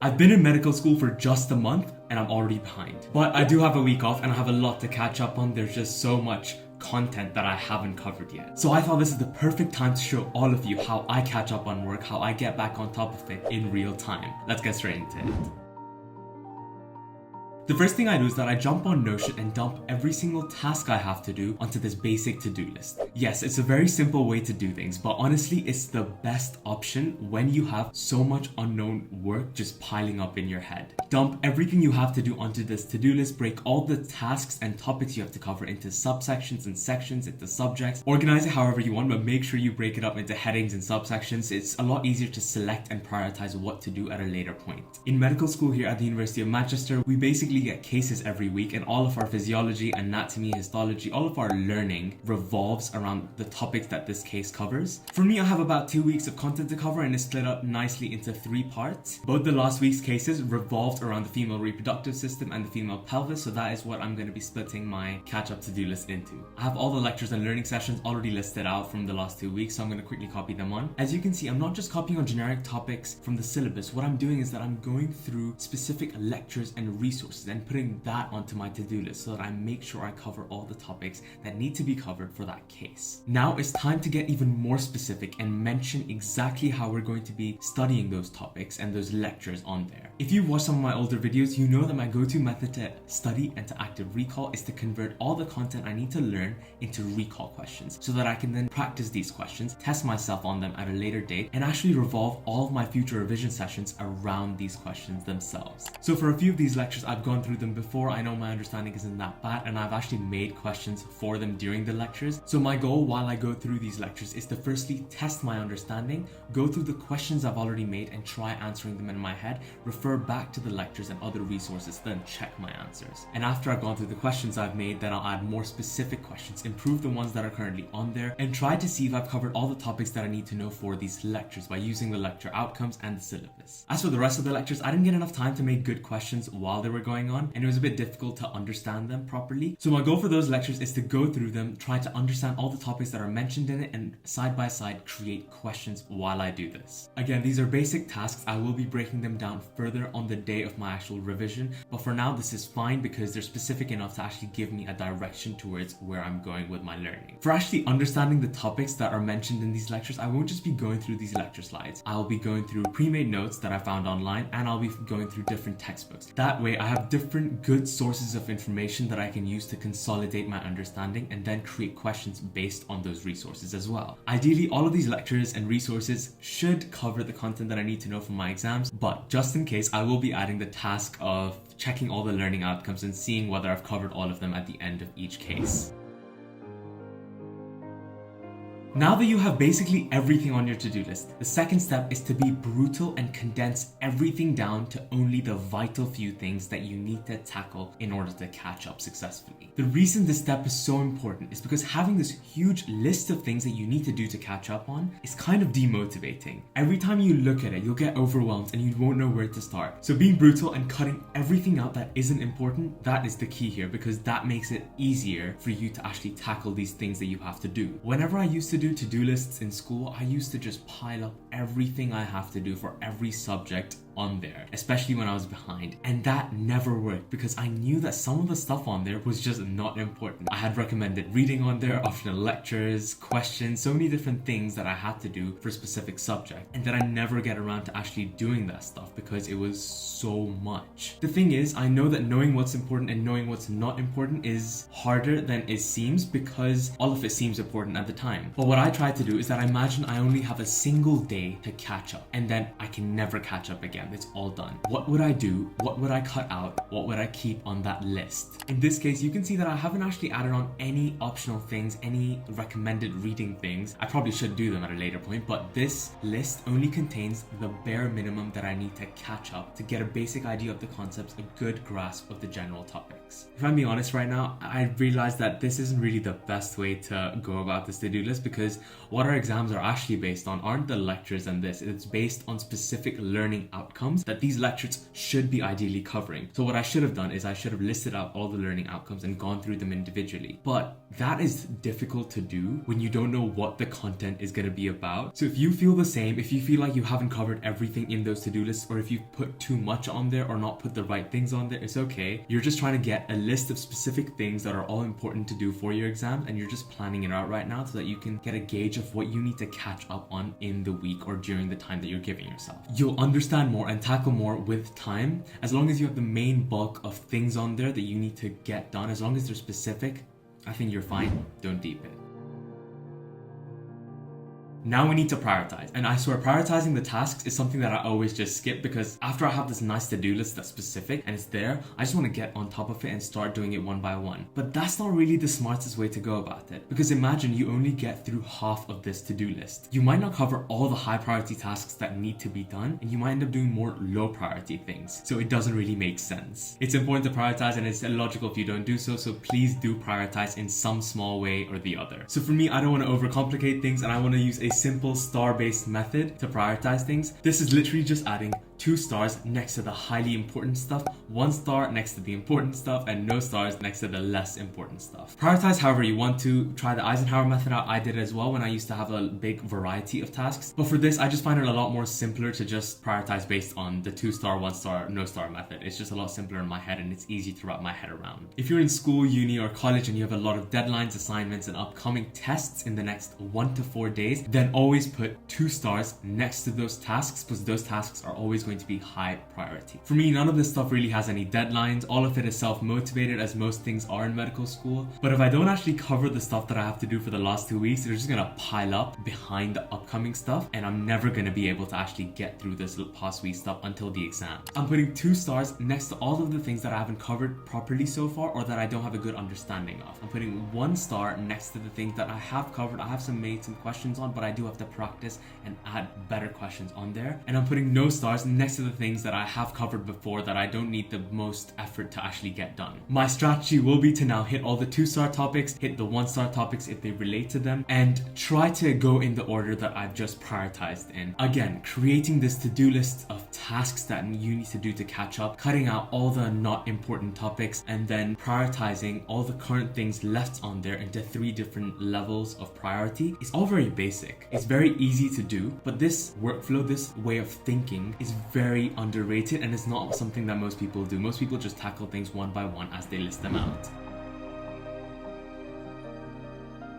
I've been in medical school for just a month and I'm already behind. But I do have a week off and I have a lot to catch up on. There's just so much content that I haven't covered yet. So I thought this is the perfect time to show all of you how I catch up on work, how I get back on top of it in real time. Let's get straight into it. The first thing I do is that I jump on Notion and dump every single task I have to do onto this basic to-do list. Yes, it's a very simple way to do things, but honestly, it's the best option when you have so much unknown work just piling up in your head. Dump everything you have to do onto this to-do list, break all the tasks and topics you have to cover into subsections and sections, into subjects. Organize it however you want, but make sure you break it up into headings and subsections. It's a lot easier to select and prioritize what to do at a later point. In medical school here at the University of Manchester, we basically get cases every week, and all of our physiology, anatomy, histology, all of our learning revolves around the topics that this case covers. For me, I have about 2 weeks of content to cover and it's split up nicely into 3 parts. Both the last week's cases revolved around the female reproductive system and the female pelvis, so that is what I'm going to be splitting my catch-up to-do list into. I have all the lectures and learning sessions already listed out from the last 2 weeks, so I'm going to quickly copy them on. As you can see, I'm not just copying on generic topics from the syllabus. What I'm doing is that I'm going through specific lectures and resources and putting that onto my to-do list so that I make sure I cover all the topics that need to be covered for that case. Now it's time to get even more specific and mention exactly how we're going to be studying those topics and those lectures on there. If you've watched some of my older videos, you know that my go-to method to study and to active recall is to convert all the content I need to learn into recall questions so that I can then practice these questions, test myself on them at a later date, and actually revolve all of my future revision sessions around these questions themselves. So for a few of these lectures, I've gone through them before. I know my understanding isn't that bad and I've actually made questions for them during the lectures. So my goal while I go through these lectures is to firstly test my understanding, go through the questions I've already made and try answering them in my head, refer back to the lectures and other resources, then check my answers. And after I've gone through the questions I've made, then I'll add more specific questions, improve the ones that are currently on there, and try to see if I've covered all the topics that I need to know for these lectures by using the lecture outcomes and the syllabus. As for the rest of the lectures, I didn't get enough time to make good questions while they were going on, and it was a bit difficult to understand them properly. So my goal for those lectures is to go through them, try to understand all the topics that are mentioned in it, and side by side create questions while I do this. Again, these are basic tasks. I will be breaking them down further on the day of my actual revision, but for now this is fine because they're specific enough to actually give me a direction towards where I'm going with my learning. For actually understanding the topics that are mentioned in these lectures, I won't just be going through these lecture slides. I'll be going through pre-made notes that I found online, and I'll be going through different textbooks. That way I have different good sources of information that I can use to consolidate my understanding and then create questions based on those resources as well. Ideally, all of these lectures and resources should cover the content that I need to know for my exams, but just in case, I will be adding the task of checking all the learning outcomes and seeing whether I've covered all of them at the end of each case. Now that you have basically everything on your to-do list, the second step is to be brutal and condense everything down to only the vital few things that you need to tackle in order to catch up successfully. The reason this step is so important is because having this huge list of things that you need to do to catch up on is kind of demotivating. Every time you look at it, you'll get overwhelmed and you won't know where to start. So being brutal and cutting everything out that isn't important, that is the key here, because that makes it easier for you to actually tackle these things that you have to do. Whenever I used to do to-do lists in school, I used to just pile up everything I have to do for every subject on there, especially when I was behind, and that never worked because I knew that some of the stuff on there was just not important. I had recommended reading on there, optional lectures, questions, so many different things that I had to do for a specific subject, and then I never get around to actually doing that stuff because it was so much. The thing is, I know that knowing what's important and knowing what's not important is harder than it seems because all of it seems important at the time. But what I try to do is that I imagine I only have a single day to catch up, and then I can never catch up again. It's all done. What would I do? What would I cut out? What would I keep on that list? In this case, you can see that I haven't actually added on any optional things, any recommended reading things. I probably should do them at a later point, but this list only contains the bare minimum that I need to catch up to get a basic idea of the concepts, a good grasp of the general topics. If I'm being honest right now, I realize that this isn't really the best way to go about this to-do list because what our exams are actually based on aren't the lectures and this. It's based on specific learning outcomes outcomes that these lectures should be ideally covering. So what I should have done is I should have listed out all the learning outcomes and gone through them individually. But that is difficult to do when you don't know what the content is going to be about. So if you feel the same, if you feel like you haven't covered everything in those to-do lists, or if you've put too much on there or not put the right things on there, it's okay. You're just trying to get a list of specific things that are all important to do for your exam, and you're just planning it out right now so that you can get a gauge of what you need to catch up on in the week or during the time that you're giving yourself. You'll understand more and tackle more with time as long as you have the main bulk of things on there that you need to get done. As long as they're specific, I think you're fine. Don't deep it. Now we need to prioritize. And I swear, prioritizing the tasks is something that I always just skip, because after I have this nice to-do list that's specific and it's there, I just want to get on top of it and start doing it one by one. But that's not really the smartest way to go about it, because imagine you only get through half of this to-do list. You might not cover all the high priority tasks that need to be done, and you might end up doing more low priority things. So it doesn't really make sense. It's important to prioritize, and it's illogical if you don't do so. So please do prioritize in some small way or the other. So for me, I don't want to overcomplicate things, and I want to use a simple star-based method to prioritize things. This is literally just adding 2 stars next to the highly important stuff, 1 star next to the important stuff, and no stars next to the less important stuff. Prioritize however you want to. Try the Eisenhower method out. I did it as well when I used to have a big variety of tasks. But for this, I just find it a lot more simpler to just prioritize based on the 2 star, 1 star, no star method. It's just a lot simpler in my head, and it's easy to wrap my head around. If you're in school, uni, or college and you have a lot of deadlines, assignments, and upcoming tests in the next 1 to 4 days, then always put 2 stars next to those tasks, because those tasks are always going to be high priority. For me, none of this stuff really has any deadlines. All of it is self-motivated, as most things are in medical school. But if I don't actually cover the stuff that I have to do for the last 2 weeks, they're just gonna pile up behind the upcoming stuff, and I'm never gonna be able to actually get through this past week stuff until the exam. I'm putting 2 stars next to all of the things that I haven't covered properly so far, or that I don't have a good understanding of. I'm putting 1 star next to the things that I have covered. I have made some questions on, but I do have to practice and add better questions on there. And I'm putting no stars next to the things that I have covered before that I don't need the most effort to actually get done. My strategy will be to now hit all the 2-star topics, hit the 1-star topics if they relate to them, and try to go in the order that I've just prioritized in. Again, creating this to-do list of tasks that you need to do to catch up, cutting out all the not important topics, and then prioritizing all the current things left on there into 3 different levels of priority. It's all very basic. It's very easy to do, but this workflow, this way of thinking is very underrated, and it's not something that most people do. Most people just tackle things one by one as they list them out.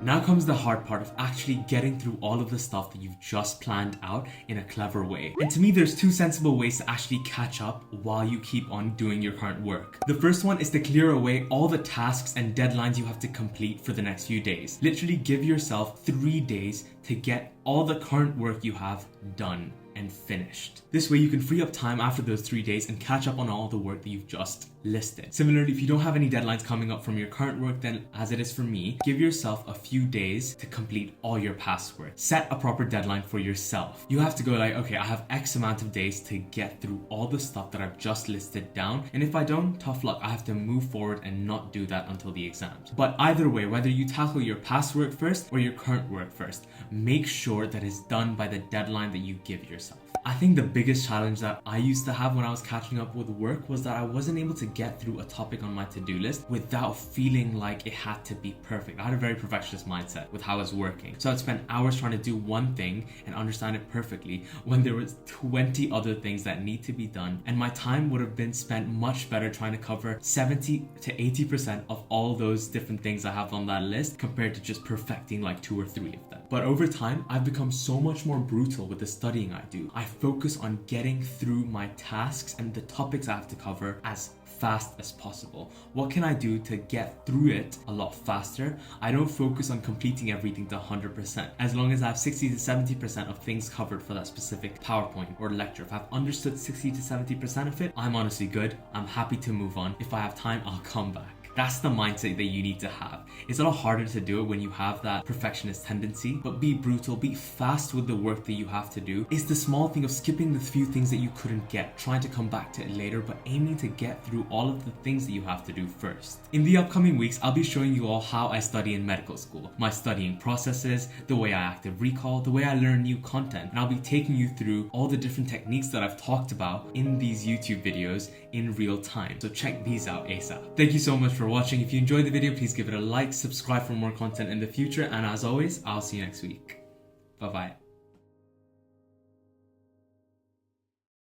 Now comes the hard part of actually getting through all of the stuff that you've just planned out in a clever way. And to me, there's 2 sensible ways to actually catch up while you keep on doing your current work. The first one is to clear away all the tasks and deadlines you have to complete for the next few days. Literally give yourself 3 days to get all the current work you have done and finished. This way you can free up time after those 3 days and catch up on all the work that you've just listed. Similarly, if you don't have any deadlines coming up from your current work, then as it is for me, give yourself a few days to complete all your past work. Set a proper deadline for yourself. You have to go like, okay, I have X amount of days to get through all the stuff that I've just listed down, and if I don't, tough luck, I have to move forward and not do that until the exams. But either way, whether you tackle your past work first or your current work first, make sure that it's done by the deadline that you give yourself. I think the biggest challenge that I used to have when I was catching up with work was that I wasn't able to get through a topic on my to-do list without feeling like it had to be perfect. I had a very perfectionist mindset with how I was working. So I'd spend hours trying to do one thing and understand it perfectly when there was 20 other things that need to be done. And my time would have been spent much better trying to cover 70 to 80% of all those different things I have on that list compared to just perfecting like 2 or 3 of them. But over time, I've become so much more brutal with the studying I do. I focus on getting through my tasks and the topics I have to cover as fast as possible. What can I do to get through it a lot faster? I don't focus on completing everything to 100%. As long as I have 60 to 70% of things covered for that specific PowerPoint or lecture, if I've understood 60 to 70% of it, I'm honestly good. I'm happy to move on. If I have time, I'll come back. That's the mindset that you need to have. It's a lot harder to do it when you have that perfectionist tendency, but be brutal, be fast with the work that you have to do. It's the small thing of skipping the few things that you couldn't get, trying to come back to it later, but aiming to get through all of the things that you have to do first. In the upcoming weeks, I'll be showing you all how I study in medical school, my studying processes, the way I active recall, the way I learn new content, and I'll be taking you through all the different techniques that I've talked about in these YouTube videos in real time. So check these out ASAP. Thank you so much for watching. If you enjoyed the video, please give it a like, subscribe for more content in the future, and as always, I'll see you next week. Bye bye.